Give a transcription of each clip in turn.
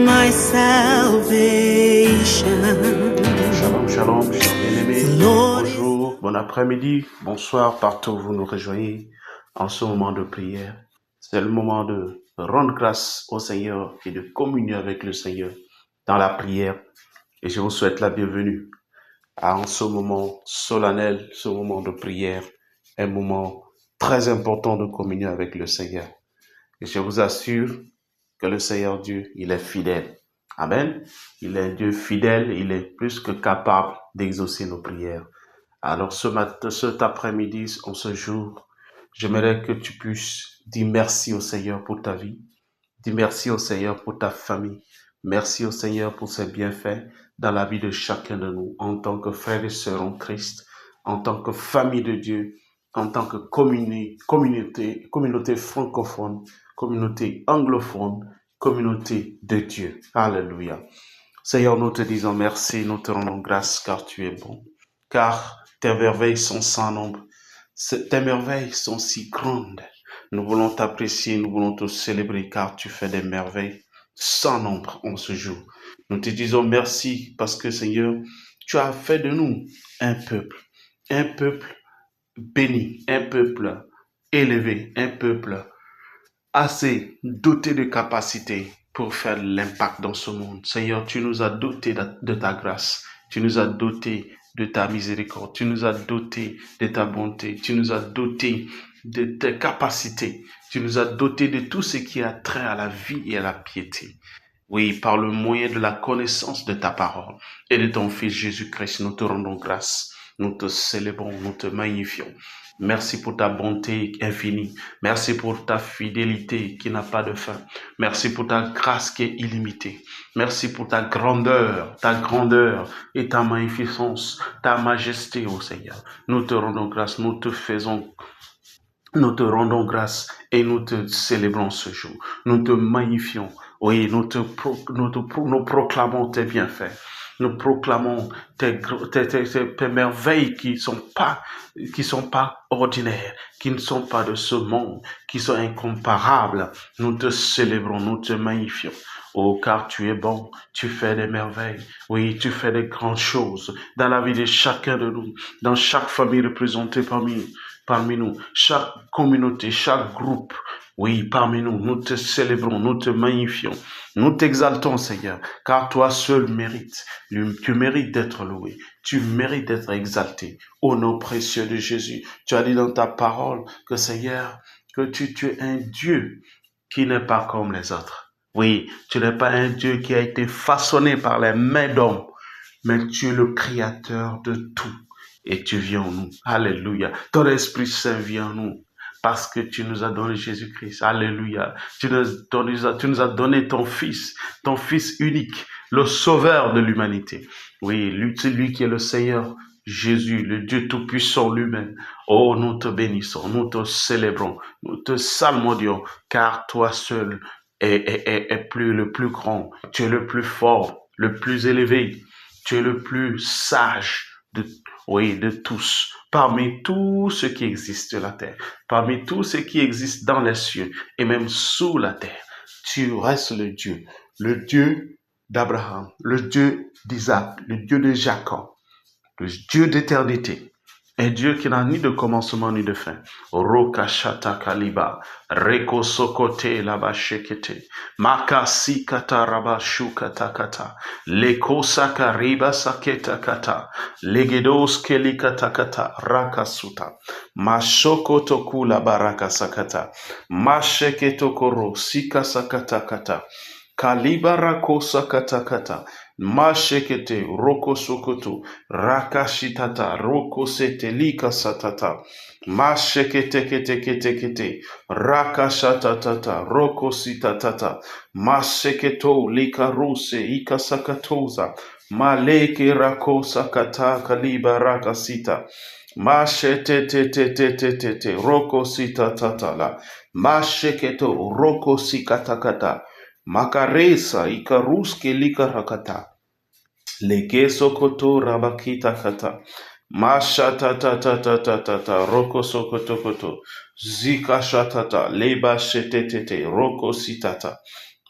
my salvation. Shalom, shalom, chers bien-aimés. Bonjour, bon après-midi, bonsoir, partout où vous nous rejoignez en ce moment de prière. C'est le moment de rendre grâce au Seigneur et de communier avec le Seigneur dans la prière. Et je vous souhaite la bienvenue en ce moment solennel, ce moment de prière, un moment très important de communion avec le Seigneur. Et je vous assure que le Seigneur Dieu, il est fidèle. Amen. Il est un Dieu fidèle, il est plus que capable d'exaucer nos prières. Alors cet après-midi, en ce jour, j'aimerais que tu puisses dire merci au Seigneur pour ta vie. Dis merci au Seigneur pour ta famille. Merci au Seigneur pour ses bienfaits dans la vie de chacun de nous, en tant que frères et sœurs en Christ, en tant que famille de Dieu, en tant que communauté francophone, communauté anglophone, communauté de Dieu. Alléluia. Seigneur, nous te disons merci, nous te rendons grâce car tu es bon, car tes merveilles sont sans nombre, tes merveilles sont si grandes. Nous voulons t'apprécier, nous voulons te célébrer car tu fais des merveilles sans nombre en ce jour. Nous te disons merci parce que Seigneur, tu as fait de nous un peuple béni, un peuple élevé, un peuple assez doté de capacités pour faire l'impact dans ce monde. Seigneur, tu nous as dotés de ta grâce, tu nous as dotés de ta miséricorde, tu nous as dotés de ta bonté, tu nous as dotés de tes capacités, tu nous as dotés de tout ce qui a trait à la vie et à la piété. Oui, par le moyen de la connaissance de ta parole et de ton Fils Jésus-Christ, nous te rendons grâce, nous te célébrons, nous te magnifions. Merci pour ta bonté infinie. Merci pour ta fidélité qui n'a pas de fin. Merci pour ta grâce qui est illimitée. Merci pour ta grandeur et ta magnificence, ta majesté, ô Seigneur. Nous te rendons grâce, nous te rendons grâce et nous te célébrons ce jour. Nous te magnifions. Oui, nous proclamons tes bienfaits. Nous proclamons tes merveilles qui sont pas ordinaires, qui ne sont pas de ce monde, qui sont incomparables. Nous te célébrons, nous te magnifions. Oh, car tu es bon, tu fais des merveilles. Oui, tu fais des grandes choses dans la vie de chacun de nous, dans chaque famille représentée parmi nous, chaque communauté, chaque groupe. Oui, parmi nous, nous te célébrons, nous te magnifions, nous t'exaltons, Seigneur, car toi seul mérites. Tu mérites d'être loué, tu mérites d'être exalté. Au nom précieux de Jésus, tu as dit dans ta parole que, Seigneur, que tu es un Dieu qui n'est pas comme les autres. Oui, tu n'es pas un Dieu qui a été façonné par les mains d'hommes, mais tu es le créateur de tout. Et tu viens en nous. Alléluia. Ton Esprit Saint vient en nous. Parce que tu nous as donné Jésus-Christ. Alléluia. Tu nous as donné ton Fils unique, le Sauveur de l'humanité. Oui, c'est lui qui est le Seigneur, Jésus, le Dieu Tout-Puissant lui-même. Oh, nous te bénissons, nous te célébrons, nous te salmodions, car toi seul est le plus grand. Tu es le plus fort, le plus élevé. Tu es le plus sage de tous, parmi tout ce qui existe sur la terre, parmi tout ce qui existe dans les cieux et même sous la terre. Tu restes le Dieu d'Abraham, le Dieu d'Isaac, le Dieu de Jacob, le Dieu d'éternité. Un Dieu qui n'a ni de commencement ni de fin. Rokashata kaliba, reko sokote laba shekete, makasi kata raba shukata kata, leko sakariba saketa kata, legedos keli kata kata, rakasuta, mashoko toku la baraka sakata, masheketo koro sika sakata kata, kalibara kosa kata kata, mashekete roko sokoto rakashitata roko sete lika satata mashekete kete kete kete rakashatatata roko sitatata masheketo lika ruse ikasakatoza maleke rako sakata kaliba rakasita mashete te te te te te te roko sitatata la masheketo roko sikatakata makaresa ikaruske likarakata leke sokoto rabakita kata masha ta roko sokoto koto zika shatata leba shetetete roko sitata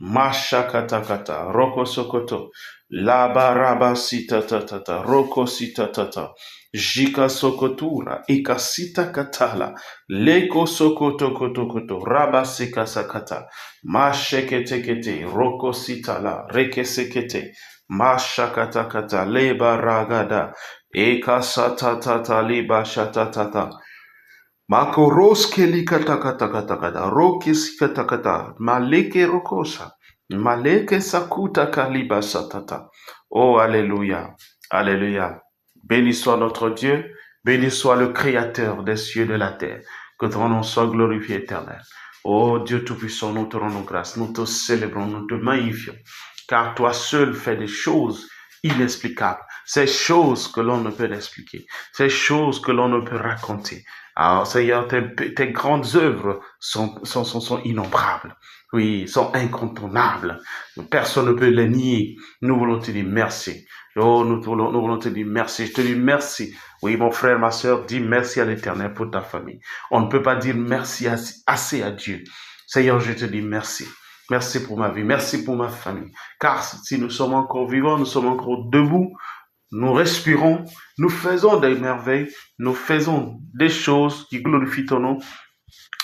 Mashakatakata, Roko Sokoto, Labaraba Sitatata, Roko Sitatata, Jika Sokotura, Ikasita Katala, Leko Sokoto Kotokoto, Raba Sikasakata, Masheketekete, Roko Sitala, Reke Sekete, Mashakatakata, Leba Ragada, Ekasatata, Liba Shatatata, Makoroske likatakatakata, rokis katakata, maleke rokosa, maleke sakuta kaliba satata. Oh, alléluia, alléluia. Béni soit notre Dieu, béni soit le Créateur des cieux et de la terre. Que ton nom soit glorifié éternel. Oh Dieu Tout-Puissant, nous te rendons grâce, nous te célébrons, nous te magnifions, car toi seul fais des choses inexplicables, ces choses que l'on ne peut expliquer, ces choses que l'on ne peut raconter. Alors, Seigneur, tes grandes œuvres sont innombrables. Oui, sont incontournables. Personne ne peut les nier. Nous voulons te dire merci. Oh, nous voulons te dire merci. Je te dis merci. Oui, mon frère, ma sœur, dis merci à l'Éternel pour ta famille. On ne peut pas dire merci assez à Dieu. Seigneur, je te dis merci. Merci pour ma vie. Merci pour ma famille. Car si nous sommes encore vivants, nous sommes encore debout, nous respirons, nous faisons des merveilles, nous faisons des choses qui glorifient ton nom.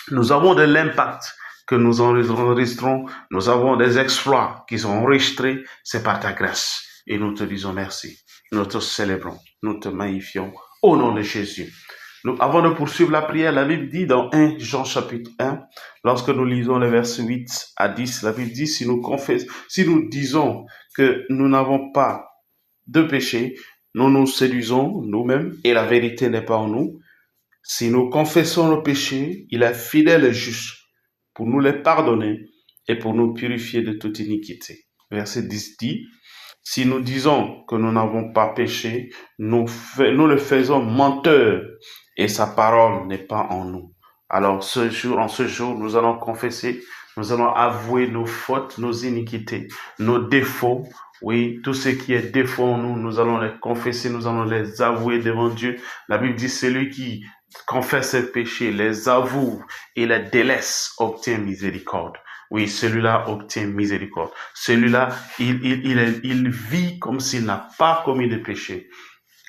Nous avons de l'impact que nous enregistrons, nous avons des exploits qui sont enregistrés, c'est par ta grâce. Et nous te disons merci. Nous te célébrons, nous te magnifions au nom de Jésus. Avant de poursuivre la prière, la Bible dit dans 1 Jean chapitre 1, lorsque nous lisons les versets 8 à 10, la Bible dit, si nous disons que nous n'avons pas de péché, nous nous séduisons nous-mêmes et la vérité n'est pas en nous. Si nous confessons nos péchés, il est fidèle et juste pour nous les pardonner et pour nous purifier de toute iniquité. Verset 10 dit, si nous disons que nous n'avons pas péché, nous le faisons menteur et sa parole n'est pas en nous. Alors en ce jour, nous allons confesser, nous allons avouer nos fautes, nos iniquités, nos défauts. Oui, tout ce qui est défaut en nous, nous allons les confesser, nous allons les avouer devant Dieu. La Bible dit, celui qui confesse ses péchés, les avoue et les délaisse, obtient miséricorde. Oui, celui-là obtient miséricorde. Celui-là, il vit comme s'il n'a pas commis de péché.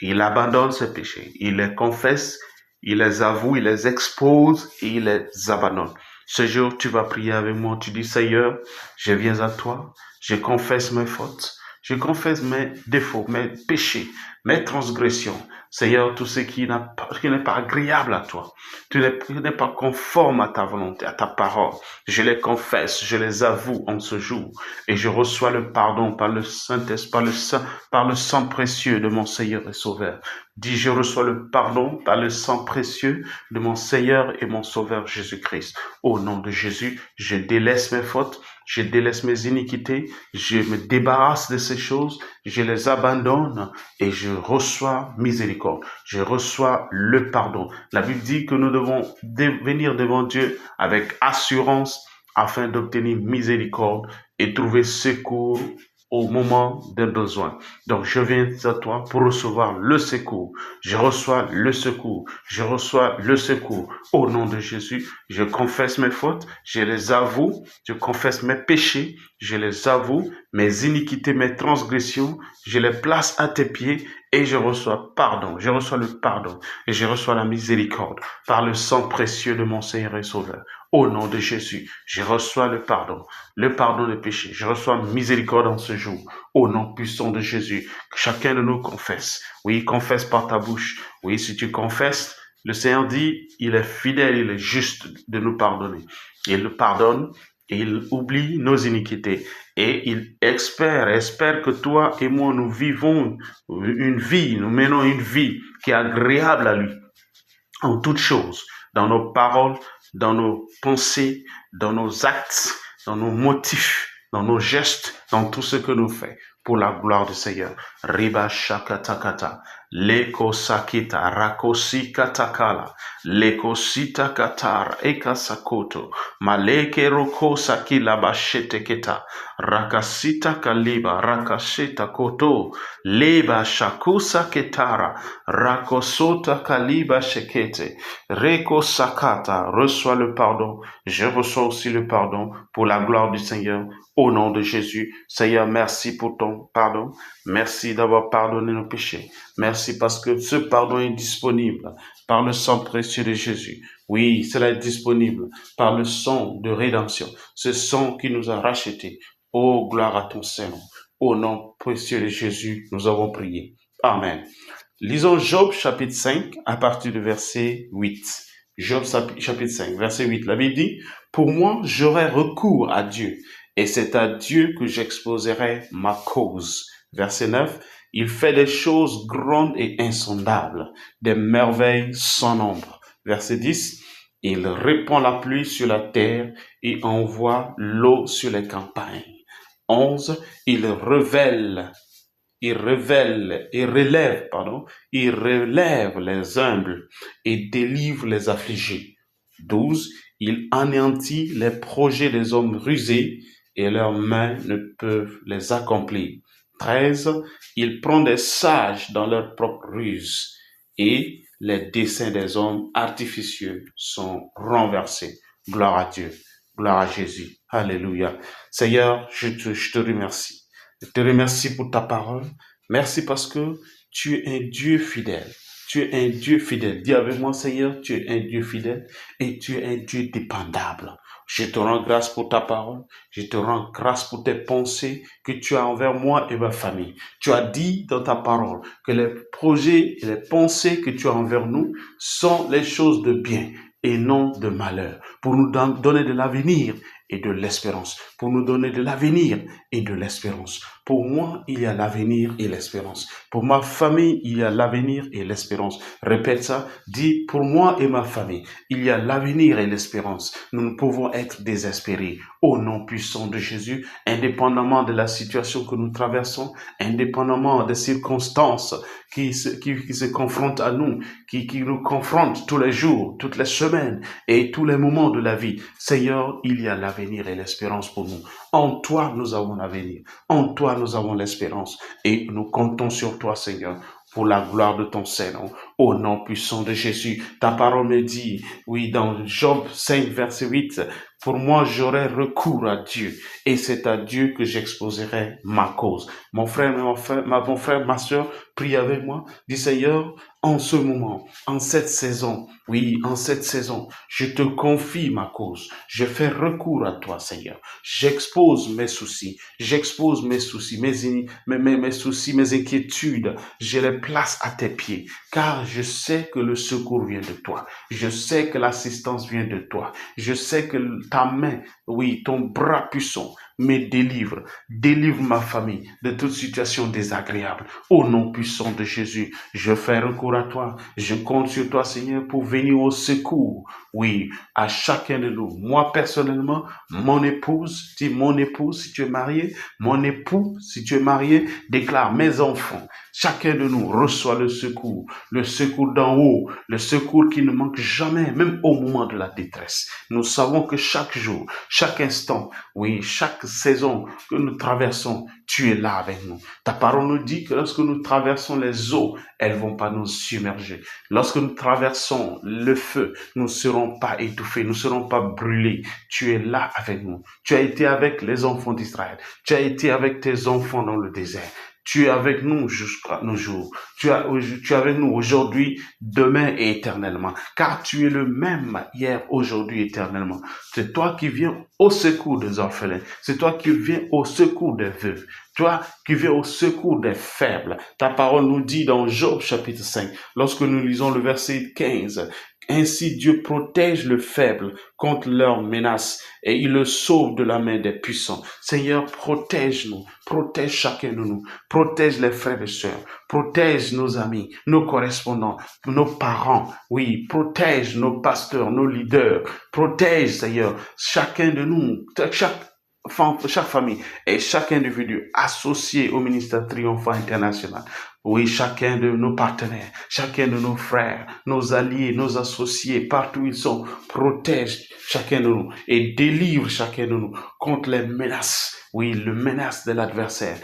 Il abandonne ses péchés. Il les confesse, il les avoue, il les expose et il les abandonne. Ce jour, tu vas prier avec moi. Tu dis, Seigneur, je viens à toi. Je confesse mes fautes. Je confesse mes défauts, mes péchés, mes transgressions. Seigneur, tout ce qui n'est pas agréable à toi, qui n'est pas conforme à ta volonté, à ta parole, je les confesse, je les avoue en ce jour et je reçois le pardon par le Saint-Esprit, par le sang précieux de mon Seigneur et Sauveur. Dis, je reçois le pardon par le sang précieux de mon Seigneur et mon Sauveur Jésus-Christ. Au nom de Jésus, je délaisse mes fautes, je délaisse mes iniquités, je me débarrasse de ces choses, je les abandonne et je reçois miséricorde. Je reçois le pardon. La Bible dit que nous devons venir devant Dieu avec assurance afin d'obtenir miséricorde et trouver secours au moment des besoins. Donc, je viens à toi pour recevoir le secours. Je reçois le secours. Je reçois le secours. Au nom de Jésus, je confesse mes fautes, je les avoue, je confesse mes péchés, je les avoue, mes iniquités, mes transgressions, je les place à tes pieds et je reçois pardon. Je reçois le pardon et je reçois la miséricorde par le sang précieux de mon Seigneur et Sauveur. Au nom de Jésus, je reçois le pardon des péchés. Je reçois miséricorde en ce jour. Au nom puissant de Jésus, que chacun de nous confesse. Oui, confesse par ta bouche. Oui, si tu confesses, le Seigneur dit, il est fidèle, il est juste de nous pardonner. Il nous pardonne et il oublie nos iniquités. Et il espère que toi et moi, nous vivons nous menons une vie qui est agréable à lui en toutes choses, dans nos paroles, dans nos pensées, dans nos actes, dans nos motifs, dans nos gestes, dans tout ce que nous faisons pour la gloire du Seigneur. Riba shakatakata, leko sakita rakosika takala, leko sita katara ekasakoto, maleke roko sakila bashete keta, rakasita kaliba rakasheta koto, leba shakusa ketara, rakosota kaliba shekete, reko sakata. Reçois le pardon, je reçois aussi le pardon pour la gloire du Seigneur, au nom de Jésus. Seigneur, merci pour ton pardon. Merci d'avoir pardonné nos péchés. Merci parce que ce pardon est disponible par le sang précieux de Jésus. Oui, cela est disponible par le sang de rédemption, ce sang qui nous a rachetés. Oh, gloire à ton Seigneur. Au nom précieux de Jésus, nous avons prié. Amen. Lisons Job chapitre 5 à partir du verset 8. Job chapitre 5, verset 8. La Bible dit, « Pour moi, j'aurai recours à Dieu, et c'est à Dieu que j'exposerai ma cause. » Verset 9. « Il fait des choses grandes et insondables, des merveilles sans nombre. » Verset 10. « Il répand la pluie sur la terre et envoie l'eau sur les campagnes. » 11. « Il relève les humbles et délivre les affligés. 12. Il anéantit les projets des hommes rusés et leurs mains ne peuvent les accomplir. 13. Il prend des sages dans leur propre ruse et les desseins des hommes artificieux sont renversés. Gloire à Dieu, gloire à Jésus. Alléluia. Seigneur, je te remercie. Je te remercie pour ta parole. Merci parce que tu es un Dieu fidèle. Tu es un Dieu fidèle. Dis avec moi, Seigneur, tu es un Dieu fidèle et tu es un Dieu dépendable. Je te rends grâce pour ta parole. Je te rends grâce pour tes pensées que tu as envers moi et ma famille. Tu as dit dans ta parole que les projets et les pensées que tu as envers nous sont les choses de bien et non de malheur, pour nous donner de l'avenir et de l'espérance, pour nous donner de l'avenir et de l'espérance. Pour moi, il y a l'avenir et l'espérance. Pour ma famille, il y a l'avenir et l'espérance. Répète ça, dis, pour moi et ma famille, il y a l'avenir et l'espérance. Nous ne pouvons être désespérés. Au nom puissant de Jésus, indépendamment de la situation que nous traversons, indépendamment des circonstances qui se confrontent à nous, qui nous confrontent tous les jours, toutes les semaines et tous les moments de la vie. Seigneur, il y a l'avenir et l'espérance pour nous. En toi, nous avons l'avenir. En toi, nous avons l'espérance. Et nous comptons sur toi, Seigneur, pour la gloire de ton Seigneur. Au nom puissant de Jésus, ta parole me dit, oui, dans Job 5, verset 8, « Pour moi, j'aurai recours à Dieu, et c'est à Dieu que j'exposerai ma cause. » Mon frère, ma soeur, prie avec moi. Dis, Seigneur, en ce moment, en cette saison, oui, en cette saison, je te confie ma cause. Je fais recours à toi, Seigneur. J'expose mes soucis, mes soucis, mes inquiétudes. Je les place à tes pieds, car je sais que le secours vient de toi. Je sais que l'assistance vient de toi. Je sais que ta main, oui, ton bras puissant me délivre. Délivre ma famille de toute situation désagréable. Au nom puissant de Jésus, je fais recours à toi. Je compte sur toi, Seigneur, pour venir au secours. Oui, à chacun de nous. Moi, personnellement, mon épouse, dis mon épouse, si tu es marié, mon époux, si tu es marié, déclare mes enfants. Chacun de nous reçoit le secours d'en haut, le secours qui ne manque jamais, même au moment de la détresse. Nous savons que chaque jour, chaque instant, oui, chaque saison que nous traversons, tu es là avec nous. Ta parole nous dit que lorsque nous traversons les eaux, elles vont pas nous submerger. Lorsque nous traversons le feu, nous ne serons pas étouffés, nous ne serons pas brûlés. Tu es là avec nous. Tu as été avec les enfants d'Israël. Tu as été avec tes enfants dans le désert. Tu es avec nous jusqu'à nos jours. Tu es avec nous aujourd'hui, demain et éternellement. Car tu es le même hier, aujourd'hui, éternellement. C'est toi qui viens au secours des orphelins. C'est toi qui viens au secours des veuves. Toi qui viens au secours des faibles. Ta parole nous dit dans Job chapitre 5, lorsque nous lisons le verset 15, ainsi Dieu protège le faible contre leurs menaces et il le sauve de la main des puissants. Seigneur, protège-nous, protège chacun de nous, protège les frères et sœurs, protège nos amis, nos correspondants, nos parents, oui, protège nos pasteurs, nos leaders, protège, Seigneur, chacun de nous, chaque famille et chaque individu associé au ministère Triomphant International. Oui, chacun de nos partenaires, chacun de nos frères, nos alliés, nos associés, partout où ils sont, protège chacun de nous et délivre chacun de nous contre les menaces. Oui, le menace de l'adversaire.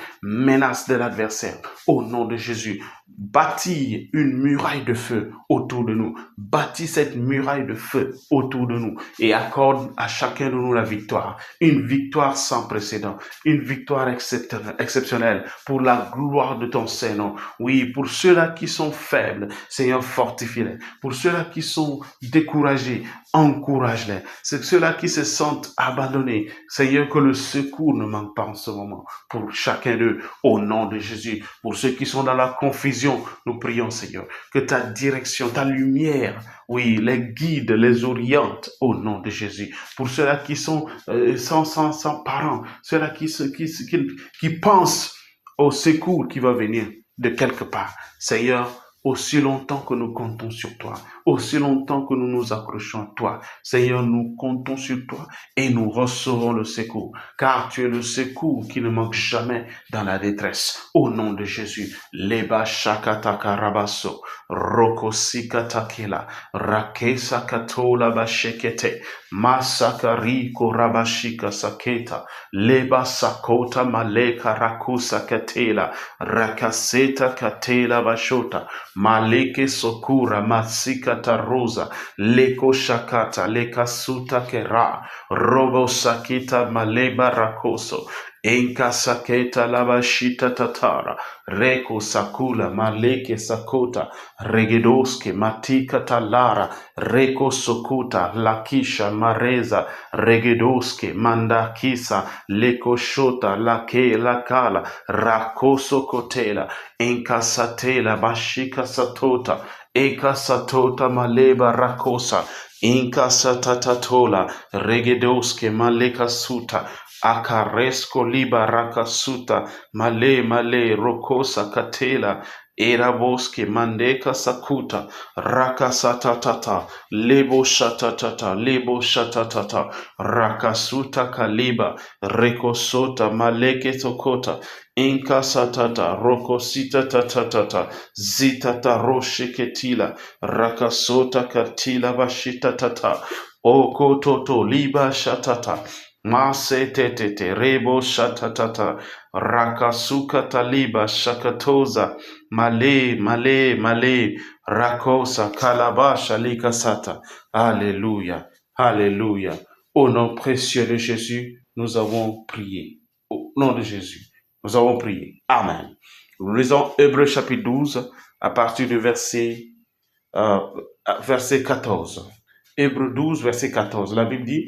Au nom de Jésus, bâtis une muraille de feu autour de nous. Bâtis cette muraille de feu autour de nous et accorde à chacun de nous la victoire. Une victoire sans précédent, une victoire exceptionnelle pour la gloire de ton Seigneur. Oui, pour ceux-là qui sont faibles, Seigneur, fortifie-les. Pour ceux-là qui sont découragés, encourage-les. C'est ceux-là qui se sentent abandonnés. Seigneur, que le secours ne manque pas en ce moment pour chacun d'eux, au nom de Jésus. Pour ceux qui sont dans la confusion, nous prions, Seigneur, que ta direction, ta lumière, oui, les guide, les oriente au nom de Jésus. Pour ceux-là qui sont sans parents, ceux-là qui pensent au secours qui va venir de quelque part. Seigneur, aussi longtemps que nous comptons sur toi, aussi longtemps que nous nous accrochons à toi, Seigneur, nous comptons sur toi et nous recevrons le secours, car tu es le secours qui ne manque jamais dans la détresse. Au nom de Jésus, Leba Shakata Karabaso, Roko Sikatakela, Rakesa Katola Bashekete, Masakariko Rabashika Saketa, Leba Sakota Maleka Rakusa Katela, Rakaseta Katela Bashota, Maleke Sokura Matsikata Rosa, Leko Shakata, Lekasuta Kera, Robo Sakita Maleba Rakoso, Enka Saketa Labashita Tatara, Reko Sakula Maleke Sakota, Regedoske Matika Talara, Reko Sokuta, Lakisha Mareza, Regedoske Mandakisa, Leko Shota, Lake Lakala, Rakoso Kotela, Enka Satela Bashika Satota, Eka Satota Maleba Rakosa, Inka Satatatola, Regedoske Maleka Suta, Akaresko liba rakasuta, male rokosa katela, eraboske mandeka sakuta, rakasatatata, lebo shatatata, rakasuta kaliba, rekosota maleke tokota, inka satata, rokosita tatatata, zitata roshiketila, rakasota katila bashitatata, oko toto liba shatata, Masetetete rebo shatatata rakasuka taliba shakatoza male rakosa kalabasha likasata. Alléluia, alléluia. Au nom précieux de Jésus, nous avons prié. Au nom de Jésus, nous avons prié. Amen. Nous lisons Hébreux chapitre 12 à partir du verset 14. Hébreux 12, verset 14. La Bible dit: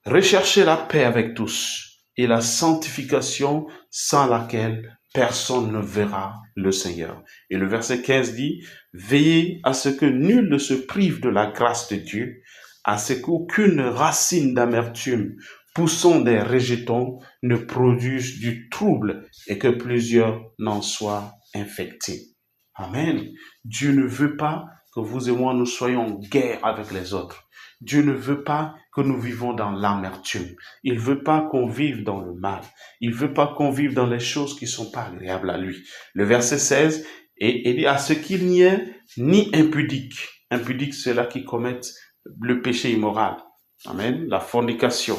recherchez la paix avec tous et la sanctification sans laquelle personne ne verra le Seigneur. Et le verset 15 dit: veillez à ce que nul ne se prive de la grâce de Dieu, à ce qu'aucune racine d'amertume poussant des rejetons ne produise du trouble et que plusieurs n'en soient infectés. Amen. Dieu ne veut pas que vous et moi nous soyons en guerre avec les autres. Dieu ne veut pas que nous vivons dans l'amertume. Il veut pas qu'on vive dans le mal. Il veut pas qu'on vive dans les choses qui sont pas agréables à lui. Le verset 16, et dit: à ce qu'il n'y ait ni impudique. Impudique, ceux-là qui commettent le péché immoral. Amen. La fornication.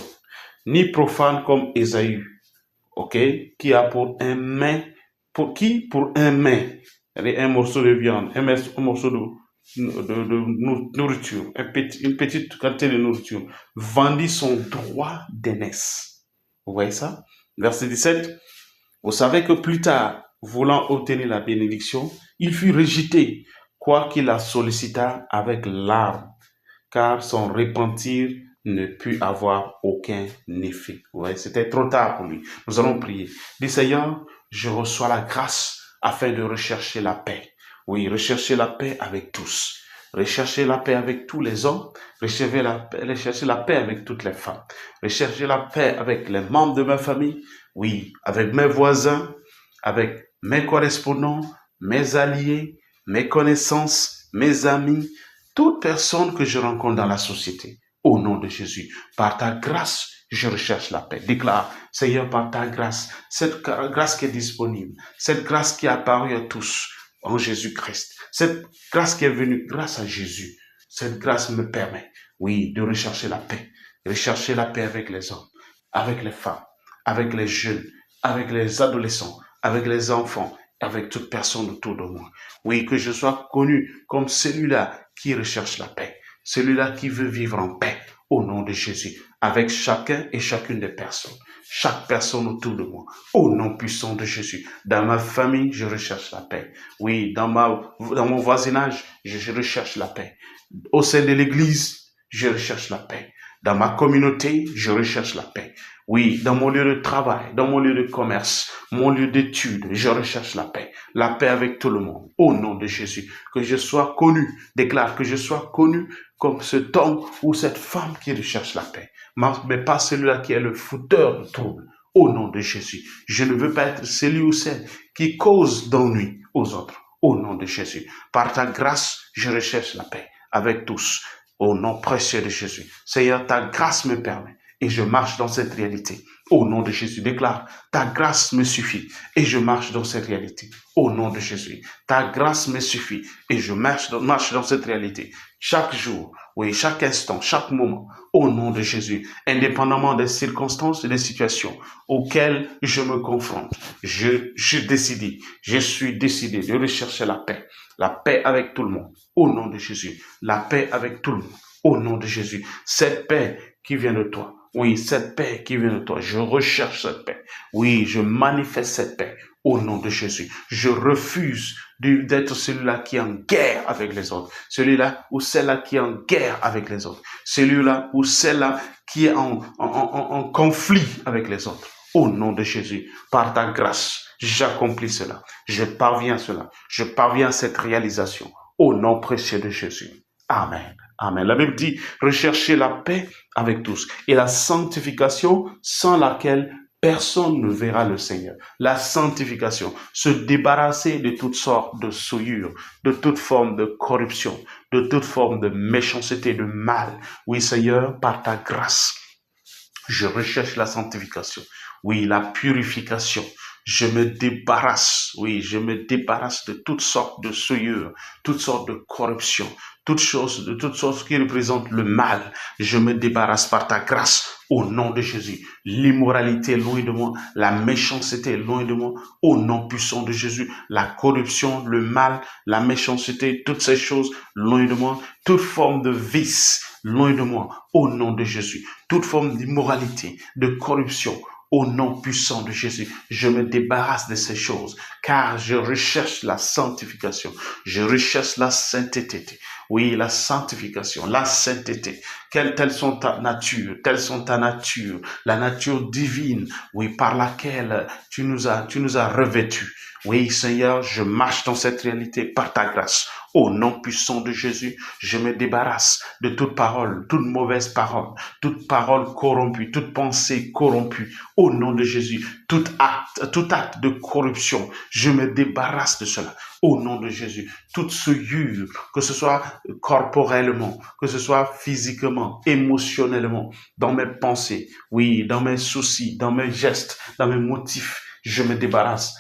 Ni profane comme Ésaü. Ok? Qui a pour un main, pour un main, un morceau de viande, un morceau de nourriture, une petite quantité de nourriture, vendit son droit d'aînesse. Vous voyez ça? Verset 17. Vous savez que plus tard, voulant obtenir la bénédiction, il fut rejeté, quoiqu'il la sollicita avec larmes, car son repentir ne put avoir aucun effet. Vous voyez, c'était trop tard pour lui. Nous allons prier. Dis: Seigneur, je reçois la grâce afin de rechercher la paix. Oui, rechercher la paix avec tous. Rechercher la paix avec tous les hommes. Rechercher la paix avec toutes les femmes. Rechercher la paix avec les membres de ma famille. Oui, avec mes voisins, avec mes correspondants, mes alliés, mes connaissances, mes amis, toute personne que je rencontre dans la société. Au nom de Jésus, par ta grâce, je recherche la paix. Déclare, Seigneur, par ta grâce, cette grâce qui est disponible, cette grâce qui est apparue à tous en Jésus-Christ, cette grâce qui est venue grâce à Jésus, cette grâce me permet, oui, de rechercher la paix avec les hommes, avec les femmes, avec les jeunes, avec les adolescents, avec les enfants, avec toute personne autour de moi. Oui, que je sois connu comme celui-là qui recherche la paix, celui-là qui veut vivre en paix, au nom de Jésus, avec chacun et chacune des personnes, chaque personne autour de moi, au nom puissant de Jésus. Dans ma famille, je recherche la paix. Oui, dans mon voisinage, je recherche la paix. Au sein de l'église, je recherche la paix. Dans ma communauté, je recherche la paix. Oui, dans mon lieu de travail, dans mon lieu de commerce, mon lieu d'études, je recherche la paix avec tout le monde, au nom de Jésus. Que je sois connu, déclare que je sois connu comme cet homme ou cette femme qui recherche la paix, mais pas celui-là qui est le fouteur de troubles, au nom de Jésus. Je ne veux pas être celui ou celle qui cause d'ennui aux autres, au nom de Jésus. Par ta grâce, je recherche la paix avec tous, au nom précieux de Jésus. Seigneur, ta grâce me permet et je marche dans cette réalité. Au nom de Jésus, déclare, ta grâce me suffit et je marche dans cette réalité. Au nom de Jésus, ta grâce me suffit et je marche dans cette réalité. Chaque jour, oui, chaque instant, chaque moment, au nom de Jésus, indépendamment des circonstances et des situations auxquelles je me confronte, je suis décidé de rechercher la paix avec tout le monde, au nom de Jésus, la paix avec tout le monde, au nom de Jésus, cette paix qui vient de toi. Oui, cette paix qui vient de toi, je recherche cette paix. Oui, je manifeste cette paix au nom de Jésus. Je refuse d'être celui-là qui est en guerre avec les autres, celui-là ou celle-là qui est en guerre avec les autres, celui-là ou celle-là qui est en conflit avec les autres. Au nom de Jésus, par ta grâce, j'accomplis cela. Je parviens à cela. Je parviens à cette réalisation. Au nom précieux de Jésus. Amen. Amen. La Bible dit, recherchez la paix avec tous et la sanctification sans laquelle personne ne verra le Seigneur. La sanctification, se débarrasser de toutes sortes de souillures, de toute forme de corruption, de toute forme de méchanceté, de mal. Oui, Seigneur, par ta grâce, je recherche la sanctification. Oui, la purification. Je me débarrasse de toutes sortes de souillures, toutes sortes de corruption, toutes choses qui représentent le mal. Je me débarrasse par ta grâce au nom de Jésus. L'immoralité loin de moi, la méchanceté loin de moi, au nom puissant de Jésus. La corruption, le mal, la méchanceté, toutes ces choses loin de moi. Toute forme de vice loin de moi, au nom de Jésus. Toute forme d'immoralité, de corruption, au nom puissant de Jésus, je me débarrasse de ces choses, car je recherche la sanctification, je recherche la sainteté. Oui, la sanctification, la sainteté. Telles sont ta nature, la nature divine, oui, par laquelle tu nous as revêtus. Oui, Seigneur, je marche dans cette réalité par ta grâce. Au nom puissant de Jésus, je me débarrasse de toute parole, toute mauvaise parole, toute parole corrompue, toute pensée corrompue. Au nom de Jésus, tout acte de corruption, je me débarrasse de cela. Au nom de Jésus, toute souillure, que ce soit corporellement, que ce soit physiquement, émotionnellement, dans mes pensées, oui, dans mes soucis, dans mes gestes, dans mes motifs, je me débarrasse.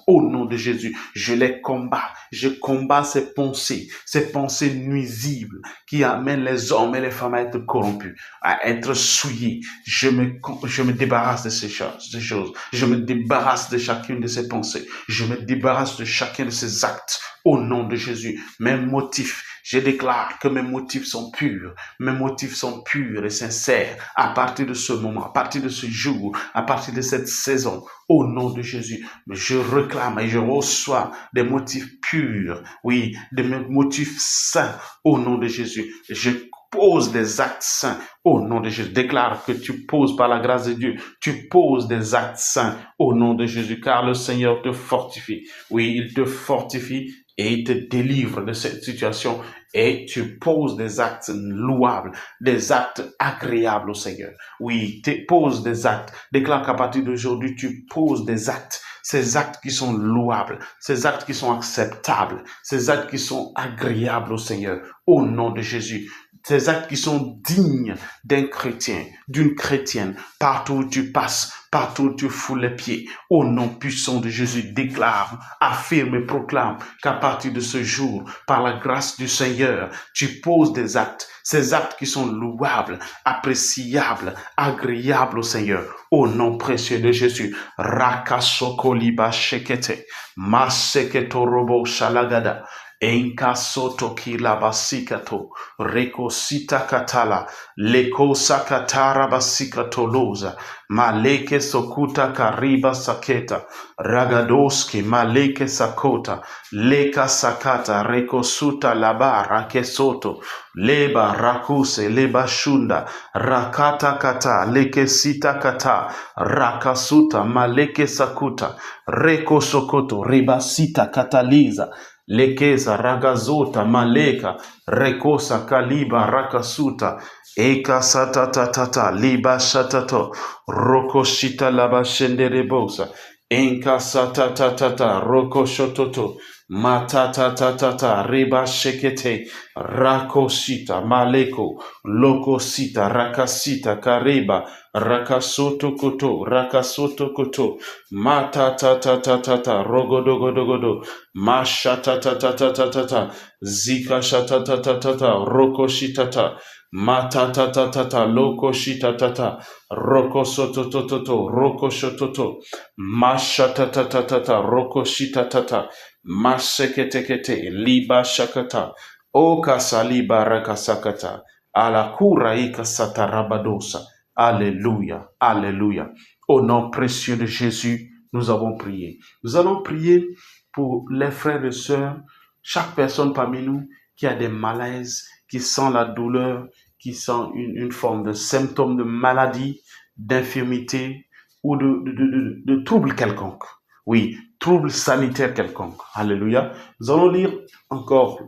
Au nom de Jésus, je les combats. Je combats ces pensées nuisibles qui amènent les hommes et les femmes à être corrompus, à être souillés. Je me débarrasse de ces choses. Je me débarrasse de chacune de ces pensées. Je me débarrasse de chacun de ces actes. Au nom de Jésus, mes motifs, je déclare que mes motifs sont purs. Mes motifs sont purs et sincères à partir de ce moment, à partir de ce jour, à partir de cette saison. Au nom de Jésus, je réclame et je reçois des motifs purs. Oui, des motifs saints. Au nom de Jésus, je pose des actes saints. Au nom de Jésus, déclare que tu poses par la grâce de Dieu, tu poses des actes saints. Au nom de Jésus, car le Seigneur te fortifie. Oui, il te fortifie et il te délivre de cette situation et tu poses des actes louables, des actes agréables au Seigneur. Oui, tu poses des actes. Déclare qu'à partir d'aujourd'hui, tu poses des actes. Ces actes qui sont louables, ces actes qui sont acceptables, ces actes qui sont agréables au Seigneur. Au nom de Jésus, ces actes qui sont dignes d'un chrétien, d'une chrétienne, partout où tu passes, partout où tu foules les pieds. Au nom puissant de Jésus, déclare, affirme et proclame qu'à partir de ce jour, par la grâce du Seigneur, tu poses des actes, ces actes qui sont louables, appréciables, agréables au Seigneur. Au nom précieux de Jésus, Rakasokoliba Shekete, Maseketorobo Shalagada, Enka soto kila basikato, reko sita katala, leko sakatara basikato loza, maleke sokuta kariba saketa, ragadoski maleke sakota, leka sakata, reko suta laba rake soto, leba rakuse, leba shunda, rakata kata, leke sita kata, rakasuta, maleke sakuta, reko sokoto, riba sita kataliza, lekeza ragazota maleka rekosa kaliba rakasuta eka satatatata liba shatato rokoshita laba shenderebosa enka satatatata rokoshototo matatatatata riba shekete rakoshita maleko lokosita rakasita kariba rakasoto koto matatatatata rogodogodogodo Mashatatatata, Zika shatatatata, Roko shitata, Matatatatata, Loko shitatata, Roko sotototo, Roko shototo, Mashatatatata, Roko shitatata, Maseketekete, Liba shakata, Oka saliba rakasakata, Ala kura ika satarabadosa. Alléluia, Alléluia. Au nom précieux de Jésus, nous avons prié. Nous allons prier pour les frères et sœurs, chaque personne parmi nous qui a des malaises, qui sent la douleur, qui sent une forme de symptôme de maladie, d'infirmité ou de trouble quelconque. Oui, trouble sanitaire quelconque. Alléluia. Nous allons lire encore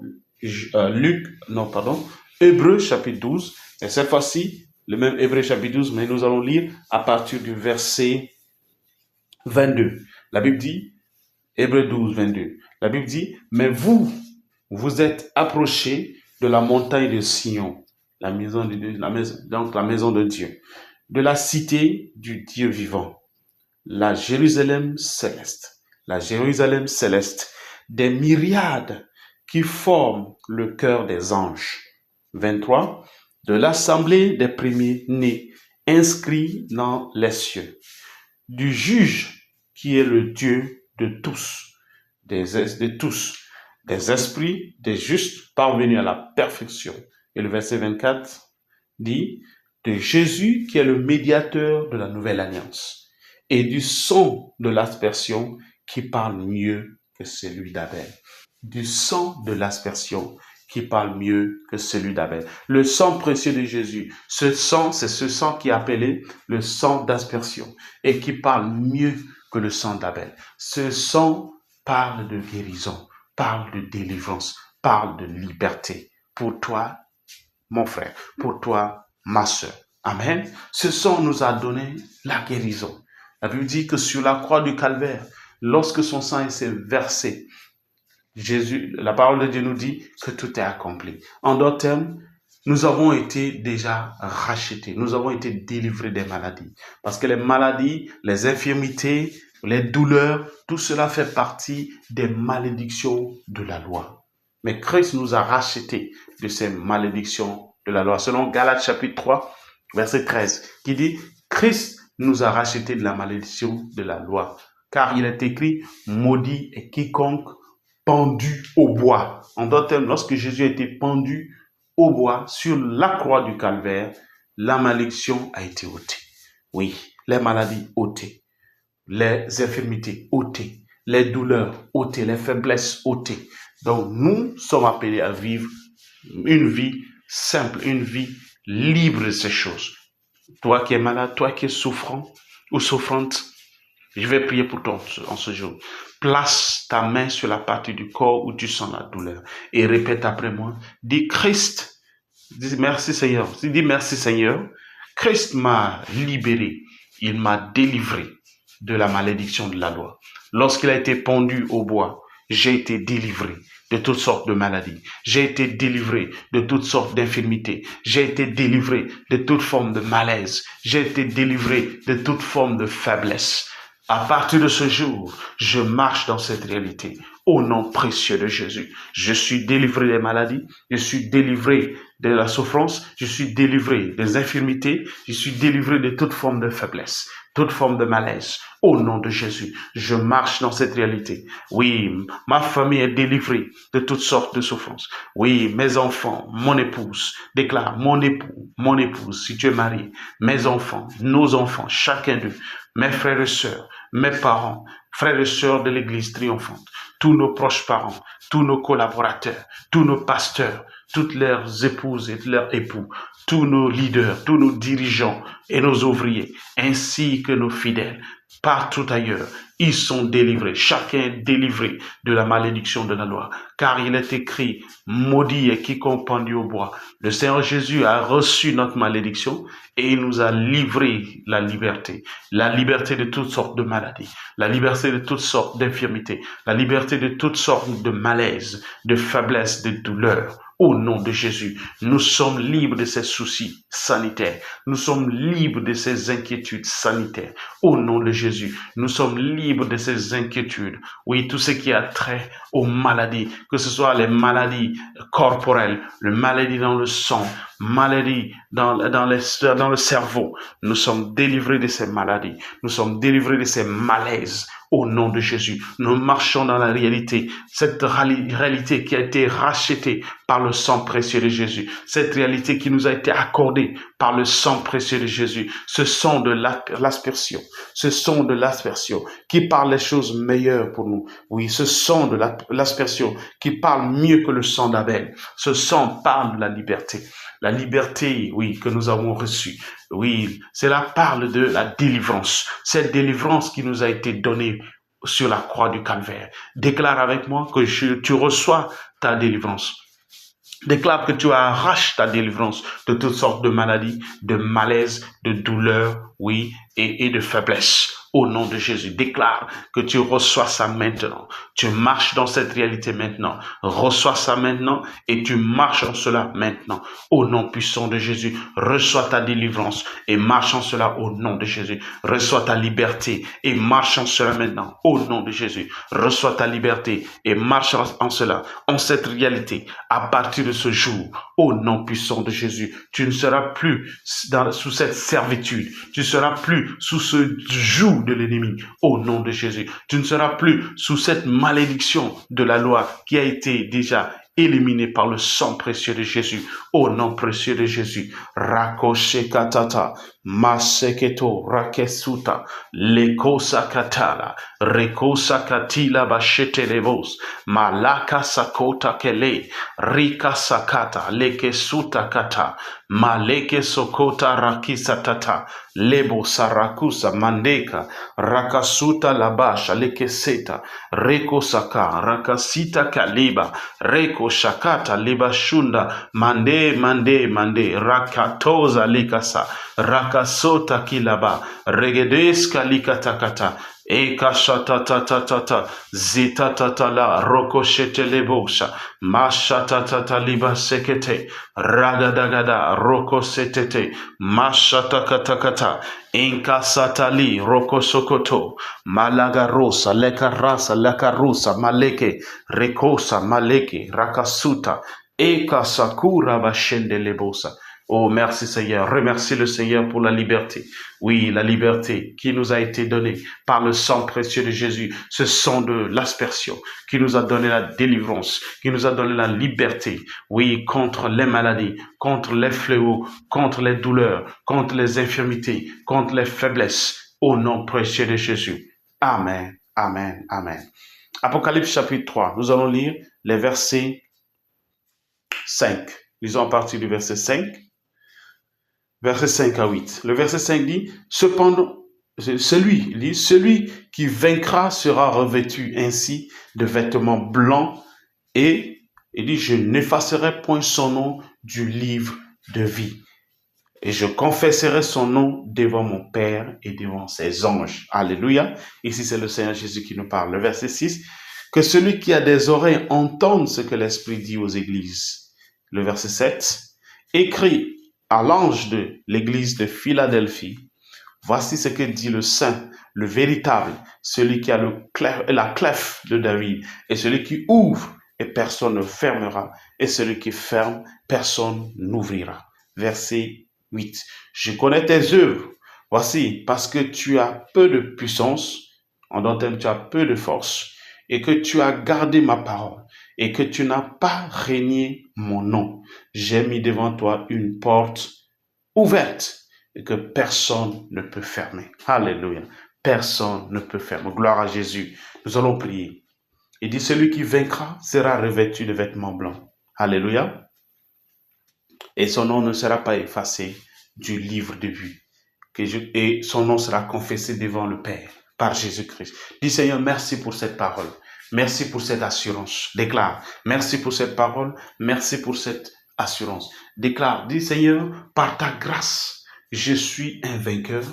Hébreux chapitre 12. Et cette fois-ci, le même Hébreux chapitre 12, mais nous allons lire à partir du verset 22. La Bible dit, Hébreux 12, 22. La Bible dit, mais vous êtes approchés de la montagne de Sion, la maison de Dieu, donc la maison de Dieu, de la cité du Dieu vivant, la Jérusalem céleste, des myriades qui forment le cœur des anges. 23. De l'assemblée des premiers-nés, inscrits dans les cieux, du juge qui est le Dieu de tous, des esprits, des justes parvenus à la perfection. Et le verset 24 dit, de Jésus qui est le médiateur de la nouvelle alliance, et du sang de l'aspersion qui parle mieux que celui d'Abel. Du sang de l'aspersion qui parle mieux que celui d'Abel. Le sang précieux de Jésus, ce sang, c'est ce sang qui est appelé le sang d'aspersion et qui parle mieux que le sang d'Abel. Ce sang parle de guérison, parle de délivrance, parle de liberté. Pour toi, mon frère, pour toi, ma sœur. Amen. Ce sang nous a donné la guérison. La Bible dit que sur la croix du Calvaire, lorsque son sang s'est versé, Jésus, la parole de Dieu nous dit que tout est accompli. En d'autres termes, nous avons été déjà rachetés, nous avons été délivrés des maladies. Parce que les maladies, les infirmités, les douleurs, tout cela fait partie des malédictions de la loi. Mais Christ nous a rachetés de ces malédictions de la loi. Selon Galates chapitre 3, verset 13, qui dit, Christ nous a rachetés de la malédiction de la loi. Car il est écrit, maudit est quiconque pendu au bois. En d'autres termes, lorsque Jésus a été pendu au bois sur la croix du Calvaire, la malédiction a été ôtée. Oui, les maladies ôtées, les infirmités ôtées, les douleurs ôtées, les faiblesses ôtées. Donc nous sommes appelés à vivre une vie simple, une vie libre de ces choses. Toi qui es malade, toi qui es souffrant ou souffrante, je vais prier pour toi en ce jour. Place ta main sur la partie du corps où tu sens la douleur et répète après moi. Dis Christ, dis merci Seigneur. Dis merci Seigneur. Christ m'a libéré, il m'a délivré de la malédiction de la loi. Lorsqu'il a été pendu au bois, j'ai été délivré de toutes sortes de maladies. J'ai été délivré de toutes sortes d'infirmités. J'ai été délivré de toute forme de malaise. J'ai été délivré de toute forme de faiblesse. À partir de ce jour, je marche dans cette réalité. Au nom précieux de Jésus, je suis délivré des maladies, je suis délivré de la souffrance, je suis délivré des infirmités, je suis délivré de toute forme de faiblesse, toute forme de malaise. Au nom de Jésus, je marche dans cette réalité. Oui, ma famille est délivrée de toutes sortes de souffrances. Oui, mes enfants, mon épouse, déclare mon époux, mon épouse, si tu es marié, mes enfants, nos enfants, chacun d'eux, mes frères et sœurs, mes parents, frères et sœurs de l'Église triomphante, tous nos proches parents, tous nos collaborateurs, tous nos pasteurs, toutes leurs épouses et leurs époux, tous nos leaders, tous nos dirigeants et nos ouvriers, ainsi que nos fidèles, partout ailleurs, ils sont délivrés. Chacun est délivré de la malédiction de la loi. Car il est écrit, maudit est quiconque pendu au bois. Le Seigneur Jésus a reçu notre malédiction et il nous a livré la liberté. La liberté de toutes sortes de maladies. La liberté de toutes sortes d'infirmités. La liberté de toutes sortes de malaises, de faiblesses, de douleurs. Au nom de Jésus, nous sommes libres de ces soucis sanitaires. Nous sommes libres de ces inquiétudes sanitaires. Au nom de Jésus, nous sommes libres de ces inquiétudes. Oui, tout ce qui a trait aux maladies, que ce soit les maladies corporelles, les maladies dans le sang, maladies dans le cerveau. Nous sommes délivrés de ces maladies. Nous sommes délivrés de ces malaises. Au nom de Jésus, nous marchons dans la réalité, cette réalité qui a été rachetée par le sang précieux de Jésus, cette réalité qui nous a été accordée par le sang précieux de Jésus, ce sang de l'aspersion, ce sang de l'aspersion qui parle les choses meilleures pour nous. Oui, ce sang de l'aspersion qui parle mieux que le sang d'Abel. Ce sang parle de la liberté. La liberté, oui, que nous avons reçue. Oui, cela parle de la délivrance. Cette délivrance qui nous a été donnée sur la croix du Calvaire. Déclare avec moi que tu reçois ta délivrance. Déclare que tu arraches ta délivrance de toutes sortes de maladies, de malaises, de douleurs, oui, et de faiblesse. Au nom de Jésus, déclare que tu reçois ça maintenant. Tu marches dans cette réalité maintenant. Reçois ça maintenant et tu marches en cela maintenant. Au nom puissant de Jésus, reçois ta délivrance et marche en cela au nom de Jésus. Reçois ta liberté et marche en cela maintenant. Au nom de Jésus, reçois ta liberté et marche en cela, en cette réalité. À partir de ce jour, au nom puissant de Jésus, tu ne seras plus sous cette servitude. Tu ne seras plus sous ce joug de l'ennemi. Au nom de Jésus, tu ne seras plus sous cette malédiction de la loi qui a été déjà éliminé par le sang précieux de Jésus. Au nom précieux de Jésus. Rakoshekatata, Maseketo, Rakesuta, Lekosa Katala, Rekosa Katila Bashetelevos, Malaka Sakota Kele, Rika Sakata, Lekesuta Kata, Maleke Sokota Rakisatata, Lebo Sarakusa Mandeka, Rakasuta Labasha, Lekeseta, Reko Saka, Rakasita Kaliba, Reko Shakata, Liba Shunda, Mande, Rakatoza Likasa, Rakasota Kilaba, Regedeska Likatakata, Eka shatatatata, zitatatala, rokoshetelebosha, mashatatata liba sekete, ragadagada, rokosetete, mashatakatakata, inka satali, rokosokoto, malagarosa, lekarasa, lakarusa, maleke, rekosa, maleke, rakasuta, eka sakura bashendelebosa. Oh, merci Seigneur. Remercie le Seigneur pour la liberté. Oui, la liberté qui nous a été donnée par le sang précieux de Jésus, ce sang de l'aspersion qui nous a donné la délivrance, qui nous a donné la liberté. Oui, contre les maladies, contre les fléaux, contre les douleurs, contre les infirmités, contre les faiblesses. Au nom précieux de Jésus. Amen, amen, amen. Apocalypse chapitre 3, nous allons lire les versets 5. Lisons à partir du verset 5. Verset 5 à 8. Le verset 5 dit, cependant, celui qui vaincra sera revêtu ainsi de vêtements blancs et il dit, je n'effacerai point son nom du livre de vie. Et je confesserai son nom devant mon Père et devant ses anges. Alléluia. Ici, c'est le Seigneur Jésus qui nous parle. Le verset 6. Que celui qui a des oreilles entende ce que l'Esprit dit aux églises. Le verset 7. Écrit à l'ange de l'église de Philadelphie. Voici ce que dit le Saint, le véritable, celui qui a la clef de David, et celui qui ouvre et personne ne fermera, et celui qui ferme, personne n'ouvrira. Verset 8. Je connais tes œuvres. Voici, parce que tu as peu de puissance, en d'autres termes, tu as peu de force, et que tu as gardé ma parole, et que tu n'as pas régné mon nom. J'ai mis devant toi une porte ouverte, et que personne ne peut fermer. Alléluia. Personne ne peut fermer. Gloire à Jésus. Nous allons prier. Il dit, celui qui vaincra sera revêtu de vêtements blancs. Alléluia. Et son nom ne sera pas effacé du livre de vie. Et son nom sera confessé devant le Père par Jésus-Christ. Dis, Seigneur, merci pour cette parole. Merci pour cette assurance. Déclare, merci pour cette parole. Merci pour cette assurance. Déclare, dis, Seigneur, par ta grâce, je suis un vainqueur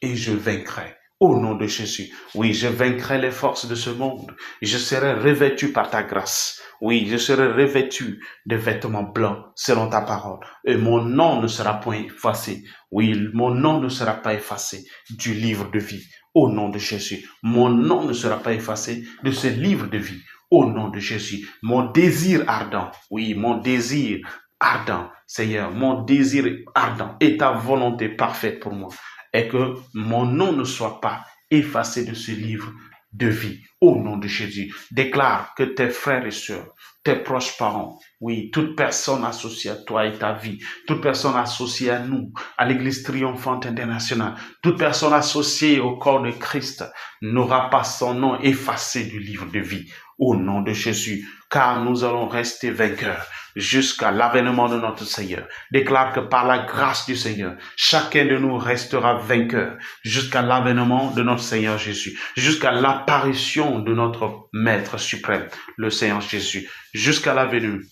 et je vaincrai. Au nom de Jésus. Oui, je vaincrai les forces de ce monde. Je serai revêtu par ta grâce. Oui, je serai revêtu de vêtements blancs selon ta parole. Et mon nom ne sera point effacé. Oui, mon nom ne sera pas effacé du livre de vie. Au nom de Jésus. Mon nom ne sera pas effacé de ce livre de vie. Au nom de Jésus. Mon désir ardent. Oui, mon désir ardent. Seigneur, mon désir ardent et ta volonté parfaite pour moi est que mon nom ne soit pas effacé de ce livre de vie. Au nom de Jésus, déclare que tes frères et sœurs, tes proches parents, oui, toute personne associée à toi et ta vie, toute personne associée à nous, à l'Église triomphante internationale, toute personne associée au corps de Christ n'aura pas son nom effacé du livre de vie. Au nom de Jésus, car nous allons rester vainqueurs jusqu'à l'avènement de notre Seigneur. Déclare que par la grâce du Seigneur, chacun de nous restera vainqueur jusqu'à l'avènement de notre Seigneur Jésus, jusqu'à l'apparition de notre Maître suprême, le Seigneur Jésus, jusqu'à la venue,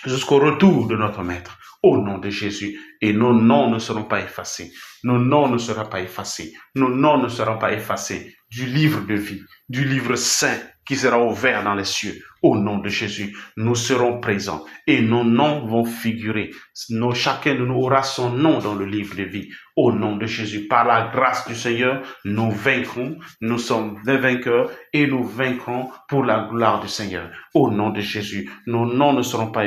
jusqu'au retour de notre Maître. Au nom de Jésus, et nos noms ne seront pas effacés. Nos noms ne seront pas effacés. Nos noms ne seront pas effacés du livre de vie, du livre saint qui sera ouvert dans les cieux. Au nom de Jésus, nous serons présents et nos noms vont figurer. Chacun de nous aura son nom dans le livre de vie. Au nom de Jésus, par la grâce du Seigneur, nous vaincrons. Nous sommes des vainqueurs et nous vaincrons pour la gloire du Seigneur. Au nom de Jésus, nos noms ne seront pas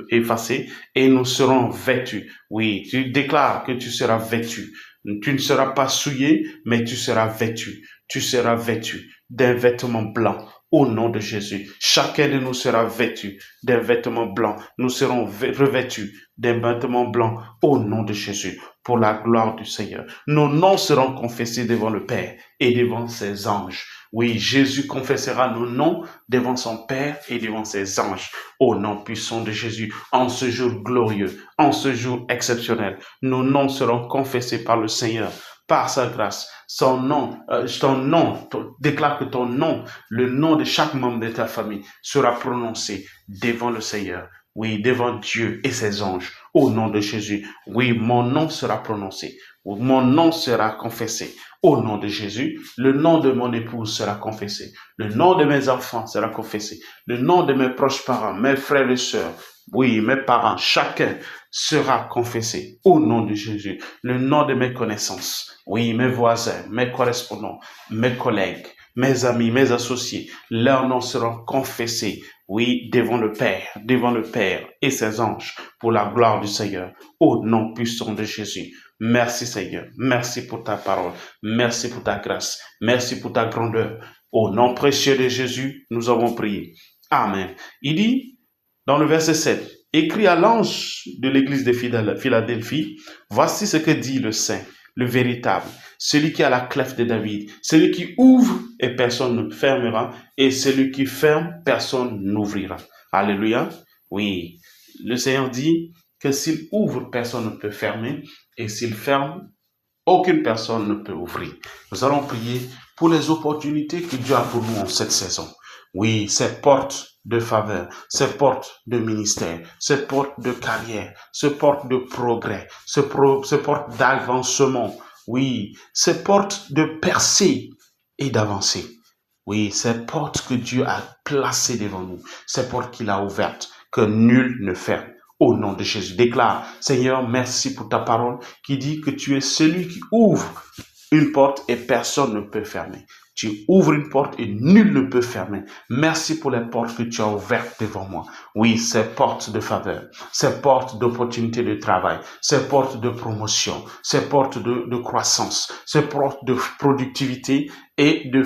effacés et nous serons vêtus. Oui, tu déclares que tu seras vêtu. Tu ne seras pas souillé, mais tu seras vêtu. Tu seras vêtu d'un vêtement blanc. Au nom de Jésus, chacun de nous sera vêtu d'un vêtement blanc. Nous serons revêtus d'un vêtement blanc au nom de Jésus, pour la gloire du Seigneur. Nos noms seront confessés devant le Père et devant ses anges. Oui, Jésus confessera nos noms devant son Père et devant ses anges. Au nom puissant de Jésus, en ce jour glorieux, en ce jour exceptionnel, nos noms seront confessés par le Seigneur. Par sa grâce, son nom, déclare que ton nom, le nom de chaque membre de ta famille sera prononcé devant le Seigneur. Oui, devant Dieu et ses anges. Au nom de Jésus. Oui, mon nom sera prononcé. Mon nom sera confessé. Au nom de Jésus, le nom de mon épouse sera confessé. Le nom de mes enfants sera confessé. Le nom de mes proches parents, mes frères et sœurs, oui, mes parents, chacun sera confessé au nom de Jésus. Le nom de mes connaissances, oui, mes voisins, mes correspondants, mes collègues, mes amis, mes associés, leurs noms seront confessés, oui, devant le Père et ses anges, pour la gloire du Seigneur, au nom puissant de Jésus. Merci Seigneur, merci pour ta parole, merci pour ta grâce, merci pour ta grandeur. Au nom précieux de Jésus, nous avons prié. Amen. Il dit, dans le verset 7, écrit à l'ange de l'église de Philadelphie, voici ce que dit le Saint, le véritable, celui qui a la clef de David, celui qui ouvre et personne ne fermera, et celui qui ferme, personne n'ouvrira. Alléluia. Oui, le Seigneur dit que s'il ouvre, personne ne peut fermer, et s'il ferme, aucune personne ne peut ouvrir. Nous allons prier pour les opportunités que Dieu a pour nous en cette saison. Oui, ces portes de faveur, ces portes de ministère, ces portes de carrière, ces portes de progrès, ces portes d'avancement, oui, ces portes de percée et d'avancer. Oui, ces portes que Dieu a placées devant nous, ces portes qu'il a ouvertes, que nul ne ferme. Au nom de Jésus, déclare, Seigneur, merci pour ta parole qui dit que tu es celui qui ouvre une porte et personne ne peut fermer. Tu ouvres une porte et nul ne peut fermer. Merci pour les portes que tu as ouvertes devant moi. Oui, ces portes de faveur, ces portes d'opportunité de travail, ces portes de promotion, ces portes de croissance, ces portes de productivité et de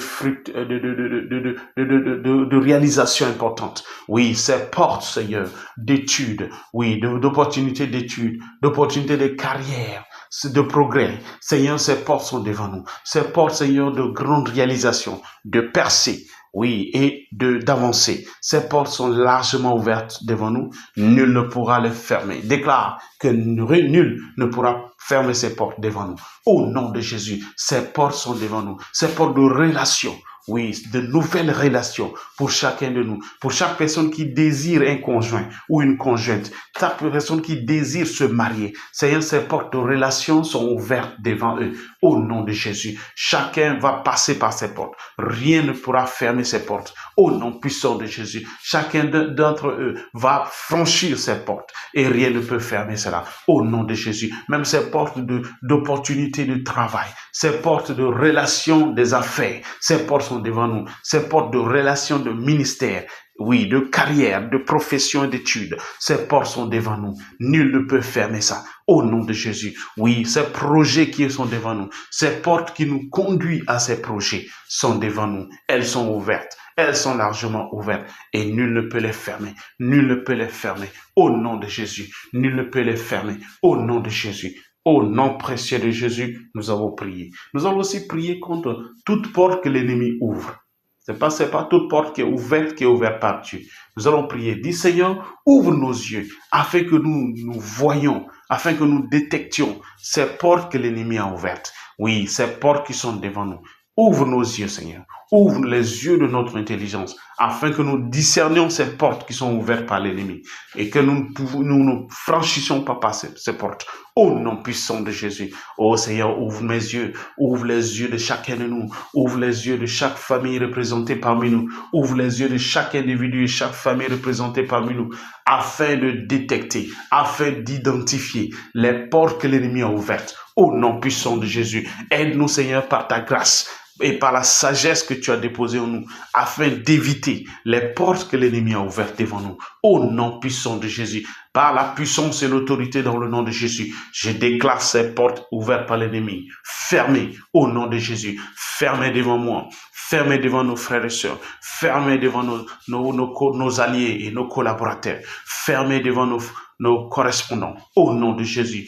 réalisation importante. Oui, ces portes, Seigneur, d'études, oui, d'opportunités d'études, d'opportunités de carrière, de progrès. Seigneur, ces portes sont devant nous. Ces portes, Seigneur, de grandes réalisations, de percées, oui, et d'avancer. Ces portes sont largement ouvertes devant nous. Nul ne pourra les fermer. Déclare que nul ne pourra fermer ces portes devant nous. Au nom de Jésus, ces portes sont devant nous. Ces portes de relation. Oui, de nouvelles relations pour chacun de nous, pour chaque personne qui désire un conjoint ou une conjointe, chaque personne qui désire se marier. Seigneur, ces portes de relation sont ouvertes devant eux. Au nom de Jésus, chacun va passer par ces portes. Rien ne pourra fermer ces portes. Au nom puissant de Jésus, chacun d'entre eux va franchir ces portes et rien ne peut fermer cela. Au nom de Jésus, même ces portes d'opportunités de travail, ces portes de relations des affaires, ces portes sont devant nous, ces portes de relations de ministère, oui, de carrière, de profession et d'études. Ces portes sont devant nous. Nul ne peut fermer ça. Au nom de Jésus. Oui, ces projets qui sont devant nous, ces portes qui nous conduisent à ces projets sont devant nous. Elles sont ouvertes. Elles sont largement ouvertes et nul ne peut les fermer. Nul ne peut les fermer. Au nom de Jésus. Nul ne peut les fermer. Au nom de Jésus. Au nom précieux de Jésus, nous avons prié. Nous avons aussi prié contre toute porte que l'ennemi ouvre. C'est pas toute porte qui est ouverte par Dieu. Nous allons prier. Dis Seigneur, ouvre nos yeux afin que nous voyions, afin que nous détections ces portes que l'ennemi a ouvertes. Oui, ces portes qui sont devant nous. Ouvre nos yeux, Seigneur. Ouvre les yeux de notre intelligence afin que nous discernions ces portes qui sont ouvertes par l'ennemi et que nous ne franchissions pas par ces portes. Au nom puissant de Jésus. Oh Seigneur, ouvre mes yeux, ouvre les yeux de chacun de nous, ouvre les yeux de chaque famille représentée parmi nous, ouvre les yeux de chaque individu et chaque famille représentée parmi nous, afin de détecter, afin d'identifier les portes que l'ennemi a ouvertes. Au nom puissant de Jésus, aide-nous Seigneur par ta grâce et par la sagesse que tu as déposée en nous, afin d'éviter les portes que l'ennemi a ouvertes devant nous. Au nom puissant de Jésus, par la puissance et l'autorité dans le nom de Jésus, je déclare ces portes ouvertes par l'ennemi, fermées au nom de Jésus, fermées devant moi, fermées devant nos frères et sœurs, fermées devant nos alliés et nos collaborateurs, fermées devant nos correspondants, au nom de Jésus.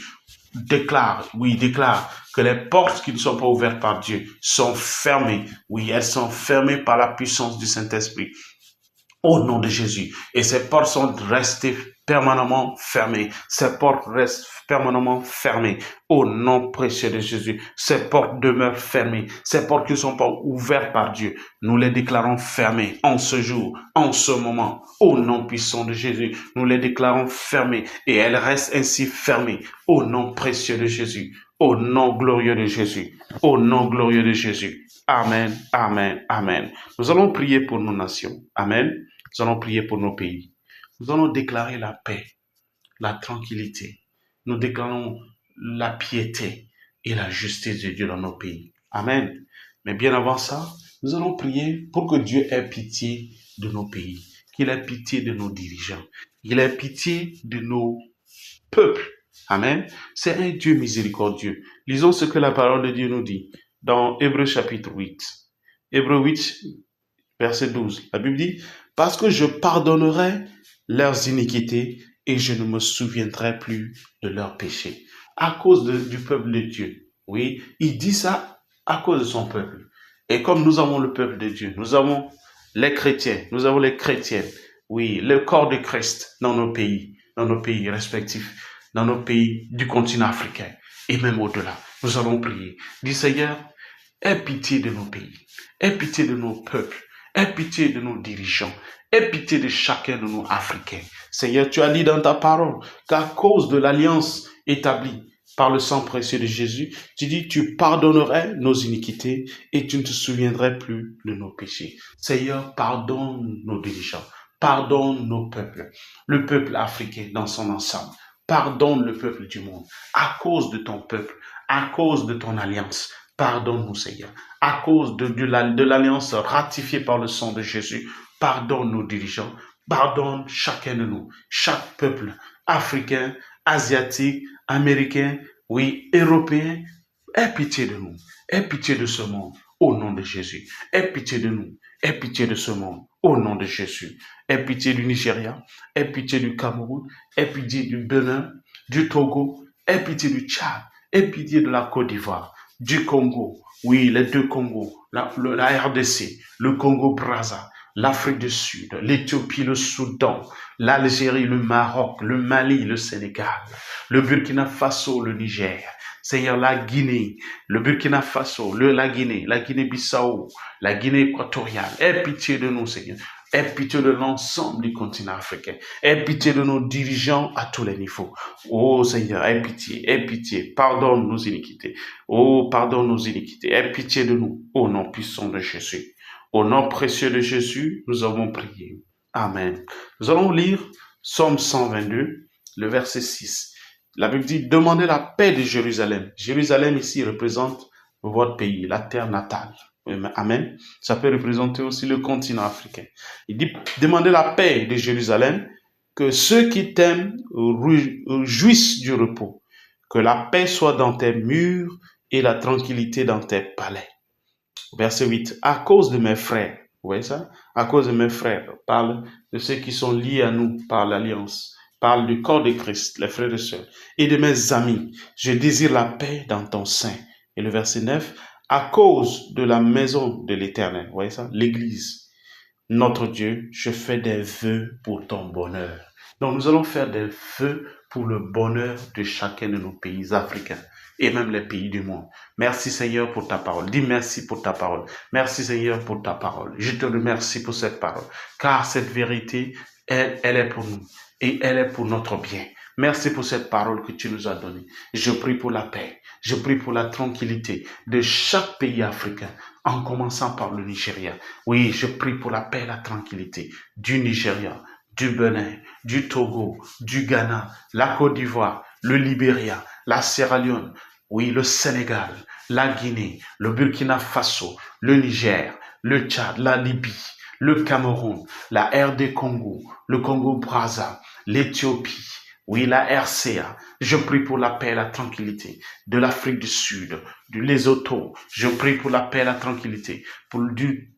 Déclare que les portes qui ne sont pas ouvertes par Dieu sont fermées. Oui, elles sont fermées par la puissance du Saint-Esprit. Au nom de Jésus. Et ces portes sont restées permanemment fermées. Ces portes restent permanemment fermées. Au nom précieux de Jésus. Ces portes demeurent fermées. Ces portes qui ne sont pas ouvertes par Dieu, nous les déclarons fermées en ce jour, en ce moment. Au nom puissant de Jésus, nous les déclarons fermées et elles restent ainsi fermées. Au nom précieux de Jésus. Au nom glorieux de Jésus. Au nom glorieux de Jésus. Amen, amen, amen. Nous allons prier pour nos nations. Amen. Nous allons prier pour nos pays. Nous allons déclarer la paix, la tranquillité. Nous déclarons la piété et la justice de Dieu dans nos pays. Amen. Mais bien avant ça, nous allons prier pour que Dieu ait pitié de nos pays, qu'il ait pitié de nos dirigeants, qu'il ait pitié de nos peuples. Amen. C'est un Dieu miséricordieux. Lisons ce que la parole de Dieu nous dit dans Hébreux chapitre 8. Hébreux 8, verset 12. La Bible dit, parce que je pardonnerai leurs iniquités et je ne me souviendrai plus de leurs péchés. À cause du peuple de Dieu. Oui, il dit ça à cause de son peuple. Et comme nous avons le peuple de Dieu, nous avons les chrétiens, nous avons les chrétiennes, oui, le corps de Christ dans nos pays respectifs, dans nos pays du continent africain et même au-delà. Nous allons prier. Dis Seigneur, aie pitié de nos pays, aie pitié de nos peuples, aie pitié de nos dirigeants, aie pitié de chacun de nous Africains. Seigneur, tu as dit dans ta parole qu'à cause de l'alliance établie par le sang précieux de Jésus. Tu dis, tu pardonnerais nos iniquités et tu ne te souviendrais plus de nos péchés. Seigneur, pardonne nos dirigeants, pardonne nos peuples, le peuple africain dans son ensemble. Pardonne le peuple du monde à cause de ton peuple, à cause de ton alliance. Pardonne-nous, Seigneur, à cause de l'alliance ratifiée par le sang de Jésus. Pardonne nos dirigeants, pardonne chacun de nous, chaque peuple africain, asiatique, américain, oui, européen. Aie pitié de nous, aie pitié de ce monde, au nom de Jésus. Aie pitié de nous, aie pitié de ce monde, au nom de Jésus. Aie pitié du Nigeria, aie pitié du Cameroun, aie pitié du Bénin, du Togo, aie pitié du Tchad, aie pitié de la Côte d'Ivoire, du Congo, oui, les deux Congos, la RDC, le Congo-Brazza, l'Afrique du Sud, l'Éthiopie, le Soudan, l'Algérie, le Maroc, le Mali, le Sénégal, le Burkina Faso, le Niger, Seigneur, la Guinée, le Burkina Faso, la Guinée-Bissau, la Guinée équatoriale. Aie pitié de nous, Seigneur. Aie pitié de l'ensemble du continent africain. Aie pitié de nos dirigeants à tous les niveaux. Oh Seigneur, aie pitié. Pardonne nos iniquités. Oh, pardonne nos iniquités. Aie pitié de nous. Au nom puissant de Jésus. Au nom précieux de Jésus, nous avons prié. Amen. Nous allons lire Psaume 122, le verset 6. La Bible dit, demandez la paix de Jérusalem. Jérusalem ici représente votre pays, la terre natale. Amen. Ça peut représenter aussi le continent africain. Il dit, demandez la paix de Jérusalem, que ceux qui t'aiment jouissent du repos. Que la paix soit dans tes murs et la tranquillité dans tes palais. Verset 8. À cause de mes frères, vous voyez ça? À cause de mes frères, parle de ceux qui sont liés à nous par l'alliance. Parle du corps de Christ, les frères et sœurs, et de mes amis. Je désire la paix dans ton sein. Et le verset 9, à cause de la maison de l'Éternel, vous voyez ça, l'Église, notre Dieu, je fais des vœux pour ton bonheur. Donc nous allons faire des vœux pour le bonheur de chacun de nos pays africains et même les pays du monde. Merci Seigneur pour ta parole. Dis merci pour ta parole. Merci Seigneur pour ta parole. Je te remercie pour cette parole, car cette vérité, elle est pour nous. Et elle est pour notre bien. Merci pour cette parole que tu nous as donnée. Je prie pour la paix. Je prie pour la tranquillité de chaque pays africain, en commençant par le Nigeria. Oui, je prie pour la paix et la tranquillité du Nigeria, du Bénin, du Togo, du Ghana, la Côte d'Ivoire, le Libéria, la Sierra Leone, oui, le Sénégal, la Guinée, le Burkina Faso, le Niger, le Tchad, la Libye, le Cameroun, la RD Congo, le Congo-Brazza, l'Éthiopie, oui, la RCA. Je prie pour la paix et la tranquillité de l'Afrique du Sud, du Lesotho. Je prie pour la paix et la tranquillité pour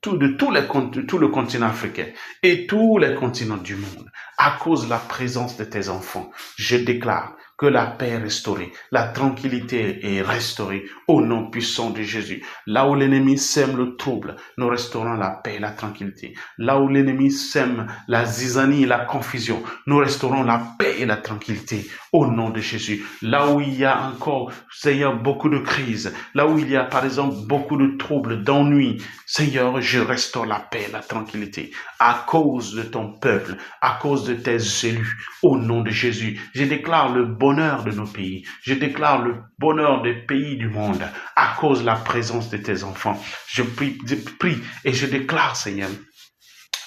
tout le continent africain et tous les continents du monde. À cause de la présence de tes enfants, je déclare que la paix est restaurée, la tranquillité est restaurée au nom puissant de Jésus. Là où l'ennemi sème le trouble, nous restaurons la paix et la tranquillité. Là où l'ennemi sème la zizanie et la confusion, nous restaurons la paix et la tranquillité au nom de Jésus. Là où il y a encore, Seigneur, beaucoup de crises, là où il y a par exemple beaucoup de troubles, d'ennuis, Seigneur, je restaure la paix et la tranquillité à cause de ton peuple, à cause de tes élus, au nom de Jésus. Je déclare le bonheur de nos pays. Je déclare le bonheur des pays du monde à cause de la présence de tes enfants. Je prie et je déclare, Seigneur,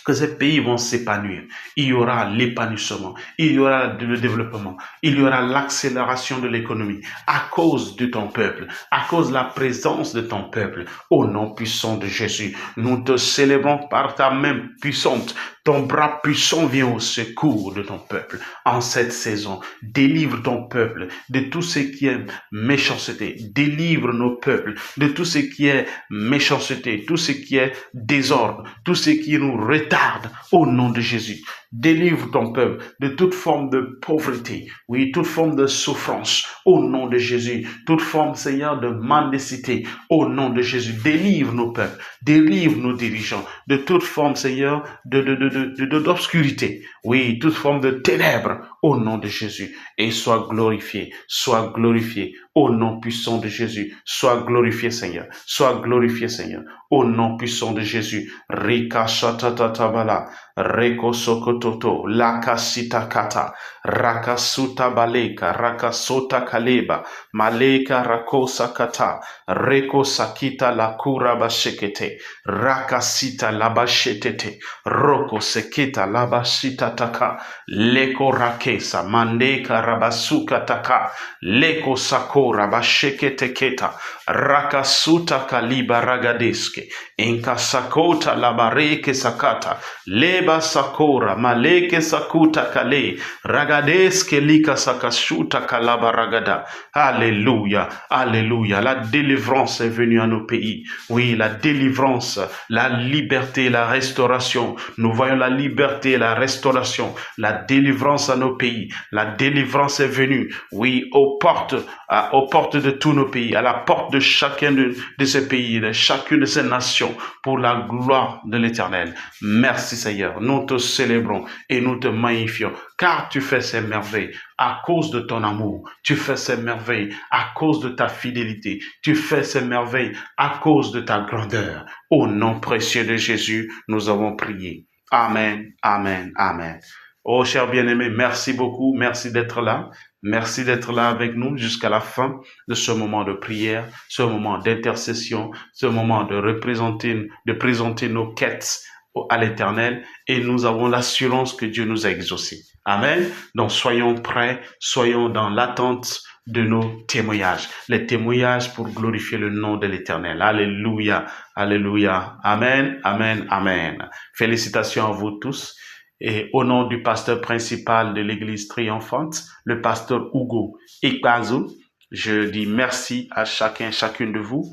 que ces pays vont s'épanouir. Il y aura l'épanouissement, il y aura le développement, il y aura l'accélération de l'économie à cause de ton peuple, à cause de la présence de ton peuple. Au nom puissant de Jésus, nous te célébrons par ta main puissante. Ton bras puissant vient au secours de ton peuple en cette saison. Délivre ton peuple de tout ce qui est méchanceté. Délivre nos peuples de tout ce qui est méchanceté, tout ce qui est désordre, tout ce qui nous retarde au nom de Jésus. Délivre ton peuple de toute forme de pauvreté, oui, toute forme de souffrance au nom de Jésus, toute forme, Seigneur, de mendicité au nom de Jésus. Délivre nos peuples, délivre nos dirigeants de toute forme, Seigneur, d'obscurité, oui, toute forme de ténèbres au nom de Jésus. Et sois glorifié Au nom puissant de Jésus, sois glorifié, Seigneur. Sois glorifié, Seigneur. Au nom puissant de Jésus. Rika Shatatatabala. Reko Sokototo. Lakasita Kata. Rakasuta Baleka. Rakasota Kaleba. Maleka Rakosa Kata. Reko Sakita Lakura Bashekete. Rakasita Labashetete. Roko Sekita Labashita Taka. Leko Rakesa. Mandeka Rabasuka Taka. Leko Sakora Bashekete Keta. Rakasuta Kaliba Ragadeske. Inka Sakota Labareke Sakata. Leba Sakora. Maleke Sakuta Kale. Ragadeske Lika Sakashuta Kalaba Ragada. Alléluia. Alléluia. La délivrance est venue à nos pays. Oui, la délivrance, la liberté, la restauration. Nous voyons la liberté et la restauration, la délivrance à nos pays. La délivrance est venue, oui, aux portes de tous nos pays, à la porte de chacun de ces pays, de chacune de ces nations, pour la gloire de l'Éternel. Merci Seigneur. Nous te célébrons et nous te magnifions, car tu fais ces merveilles à cause de ton amour. Tu fais ces merveilles à cause de ta fidélité. Tu fais ces merveilles à cause de ta grandeur. Au nom précieux de Jésus, nous avons prié. Amen, amen, amen. Oh, cher bien-aimé, merci beaucoup. Merci d'être là. Merci d'être là avec nous jusqu'à la fin de ce moment de prière, ce moment d'intercession, ce moment de présenter nos quêtes à l'Éternel, et nous avons l'assurance que Dieu nous a exaucés. Amen. Donc soyons prêts, soyons dans l'attente de nos témoignages. Les témoignages pour glorifier le nom de l'Éternel. Alléluia, alléluia. Amen, amen, amen. Félicitations à vous tous. Et au nom du pasteur principal de l'église triomphante, le pasteur Hugo Ikpazu, je dis merci à chacune de vous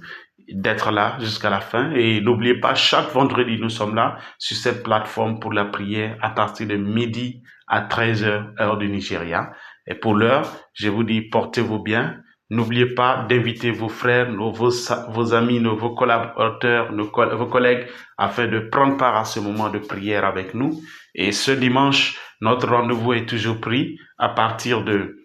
d'être là jusqu'à la fin. Et n'oubliez pas, chaque vendredi, nous sommes là sur cette plateforme pour la prière à partir de midi à 13h, heure du Nigeria. Et pour l'heure, je vous dis, portez-vous bien. N'oubliez pas d'inviter vos frères, vos amis, vos collaborateurs, vos collègues, afin de prendre part à ce moment de prière avec nous. Et ce dimanche, notre rendez-vous est toujours pris à partir de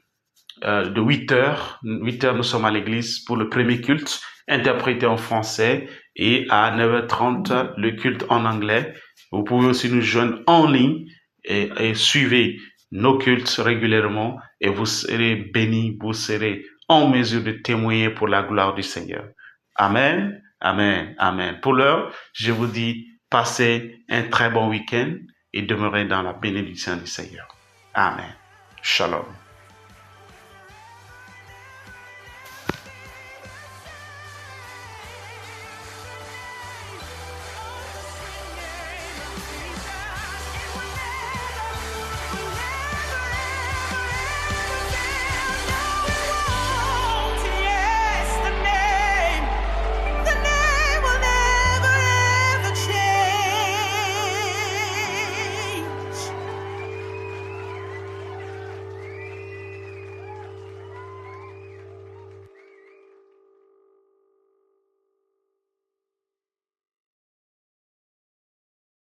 8h. 8h, nous sommes à l'église pour le premier culte, interprété en français, et à 9h30, le culte en anglais. Vous pouvez aussi nous joindre en ligne et suivez nos cultes régulièrement, et vous serez bénis, vous serez en mesure de témoigner pour la gloire du Seigneur. Amen, amen, amen. Pour l'heure, je vous dis, passez un très bon week-end et demeurez dans la bénédiction du Seigneur. Amen. Shalom.